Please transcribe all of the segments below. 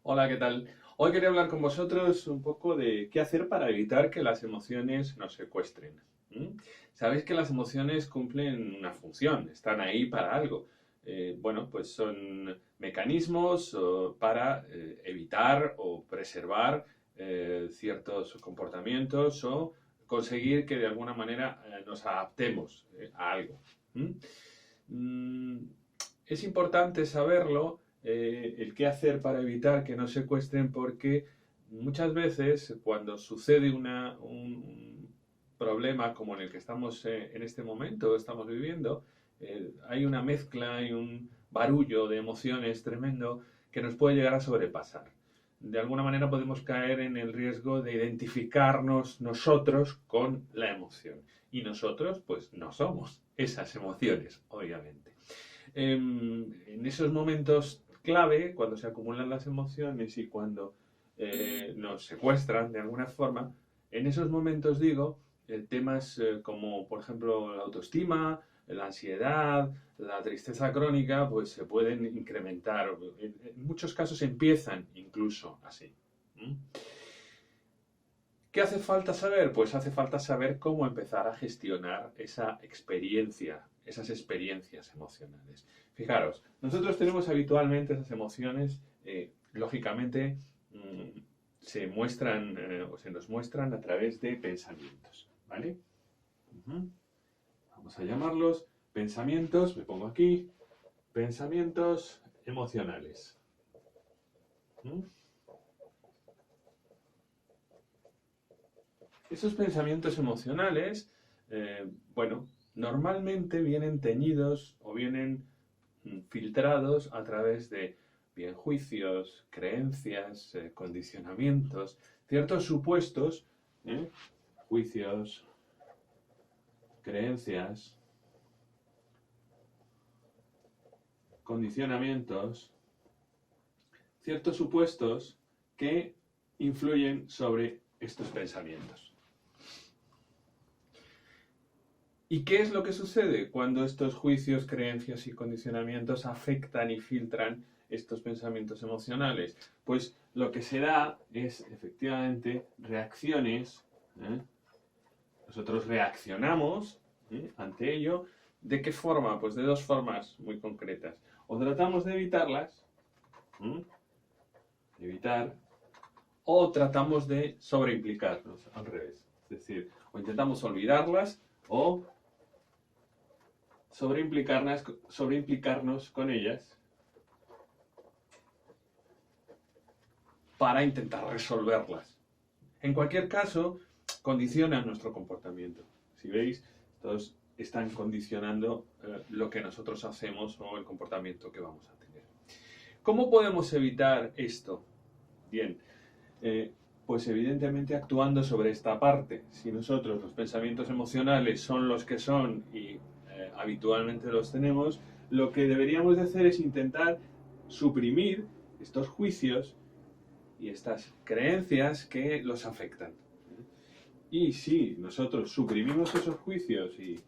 Hola, ¿qué tal? Hoy quería hablar con vosotros un poco de qué hacer para evitar que las emociones nos secuestren. ¿Mm? Sabéis que las emociones cumplen una función, están ahí para algo. Bueno, pues son mecanismos para evitar o preservar ciertos comportamientos o conseguir que de alguna manera nos adaptemos a algo. ¿Mm? Mm, es importante saberlo, el qué hacer para evitar que nos secuestren, porque muchas veces cuando sucede un problema como en el que estamos en este momento, estamos viviendo, hay una mezcla, hay un barullo de emociones tremendo que nos puede llegar a sobrepasar. De alguna manera podemos caer en el riesgo de identificarnos nosotros con la emoción. Y nosotros, pues, no somos esas emociones, obviamente. En esos momentos clave, cuando se acumulan las emociones y cuando nos secuestran de alguna forma, en esos momentos digo, temas como por ejemplo la autoestima, la ansiedad, la tristeza crónica, pues se pueden incrementar. En muchos casos empiezan incluso así. ¿Mm? ¿Qué hace falta saber? Pues hace falta saber cómo empezar a gestionar esa experiencia, esas experiencias emocionales. Fijaros, nosotros tenemos habitualmente esas emociones, lógicamente, se muestran o se nos muestran a través de pensamientos, ¿vale? Ujú. Vamos a llamarlos pensamientos, me pongo aquí, pensamientos emocionales. ¿Mm? Esos pensamientos emocionales, bueno, normalmente vienen teñidos o vienen filtrados a través de bien juicios, creencias, condicionamientos, ciertos supuestos, ¿eh? Juicios, creencias, condicionamientos, ciertos supuestos que influyen sobre estos pensamientos. ¿Y qué es lo que sucede cuando estos juicios, creencias y condicionamientos afectan y filtran estos pensamientos emocionales? Pues lo que se da es efectivamente reacciones. ¿eh? Nosotros reaccionamos ante ello. ¿De qué forma? Pues de dos formas muy concretas. O tratamos de evitarlas, ¿eh? evitar, o tratamos de sobreimplicarnos, al revés. Es decir, o intentamos olvidarlas o sobreimplicarnos con ellas para intentar resolverlas. En cualquier caso, condicionan nuestro comportamiento. Si veis, todos están condicionando lo que nosotros hacemos o el comportamiento que vamos a tener. ¿Cómo podemos evitar esto? Bien, eh, pues evidentemente actuando sobre esta parte. Si nosotros los pensamientos emocionales son los que son y habitualmente los tenemos, lo que deberíamos de hacer es intentar suprimir estos juicios y estas creencias que los afectan. Y si nosotros suprimimos esos juicios y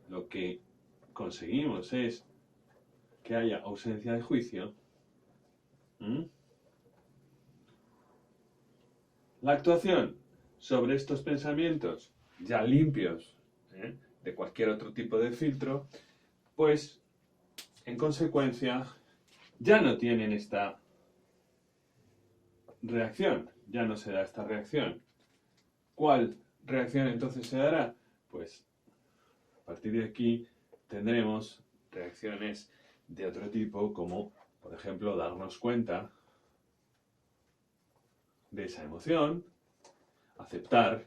lo que conseguimos es que haya ausencia de juicio, ¿m? La actuación sobre estos pensamientos ya limpios de cualquier otro tipo de filtro, pues en consecuencia ya no tienen esta reacción, ya no se da esta reacción. ¿Cuál reacción entonces se dará? Pues a partir de aquí tendremos reacciones de otro tipo, como por ejemplo darnos cuenta de esa emoción, aceptar,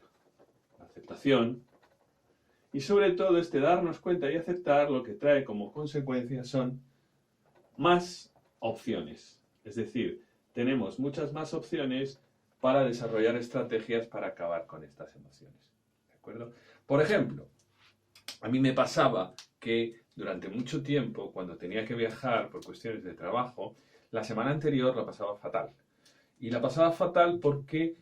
la aceptación, y sobre todo este darnos cuenta y aceptar lo que trae como consecuencia son más opciones. Es decir, tenemos muchas más opciones para desarrollar estrategias para acabar con estas emociones. ¿De acuerdo? Por ejemplo, a mí me pasaba que durante mucho tiempo, cuando tenía que viajar por cuestiones de trabajo, la semana anterior la pasaba fatal. Y la pasaba fatal porque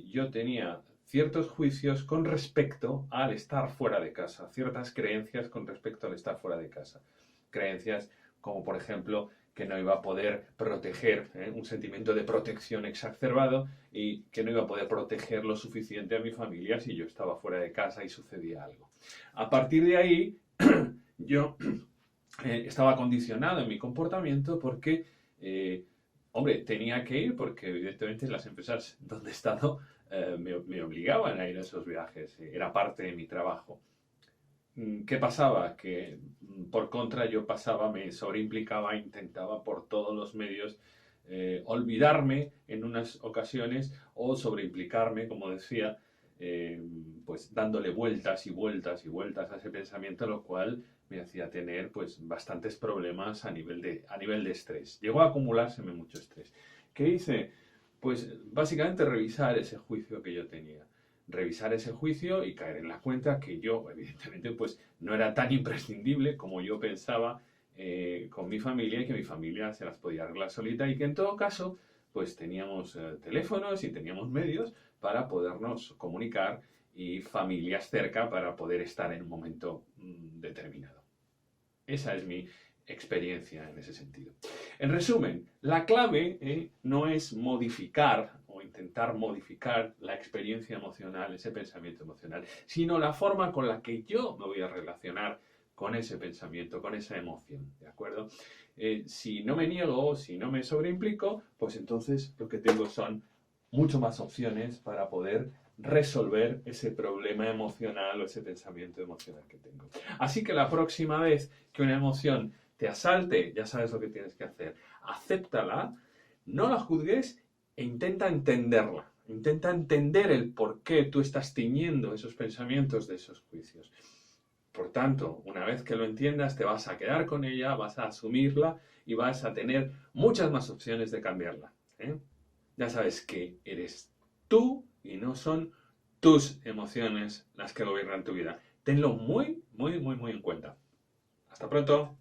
yo tenía ciertos juicios con respecto al estar fuera de casa, ciertas creencias con respecto al estar fuera de casa. Creencias como, por ejemplo, que no iba a poder proteger, un sentimiento de protección exacerbado y que no iba a poder proteger lo suficiente a mi familia si yo estaba fuera de casa y sucedía algo. A partir de ahí, yo estaba condicionado en mi comportamiento porque, hombre, tenía que ir porque evidentemente las empresas donde he estado me obligaban a ir a esos viajes, era parte de mi trabajo. ¿Qué pasaba? Que por contra yo me sobreimplicaba, intentaba por todos los medios olvidarme en unas ocasiones o sobreimplicarme, como decía, pues dándole vueltas y vueltas y vueltas a ese pensamiento, lo cual me hacía tener pues bastantes problemas a nivel de estrés. Llegó a acumulárseme mucho estrés. ¿Qué hice? Pues básicamente revisar ese juicio que yo tenía, revisar ese juicio y caer en la cuenta que yo, evidentemente, pues no era tan imprescindible como yo pensaba con mi familia y que mi familia se las podía arreglar solita y que en todo caso, pues teníamos teléfonos y teníamos medios para podernos comunicar y familias cerca para poder estar en un momento determinado. Esa es mi experiencia en ese sentido. En resumen, la clave no es modificar o intentar modificar la experiencia emocional, ese pensamiento emocional, sino la forma con la que yo me voy a relacionar con ese pensamiento, con esa emoción, ¿de acuerdo? Si no me niego, si no me sobreimplico, pues entonces lo que tengo son mucho más opciones para poder resolver ese problema emocional o ese pensamiento emocional que tengo. Así que la próxima vez que una emoción te asalte, ya sabes lo que tienes que hacer. Acéptala, no la juzgues e intenta entenderla. Intenta entender el por qué tú estás tiñendo esos pensamientos de esos juicios. Por tanto, una vez que lo entiendas, te vas a quedar con ella, vas a asumirla y vas a tener muchas más opciones de cambiarla. Ya sabes que eres tú y no son tus emociones las que gobiernan tu vida. Tenlo muy, muy, muy, muy en cuenta. Hasta pronto.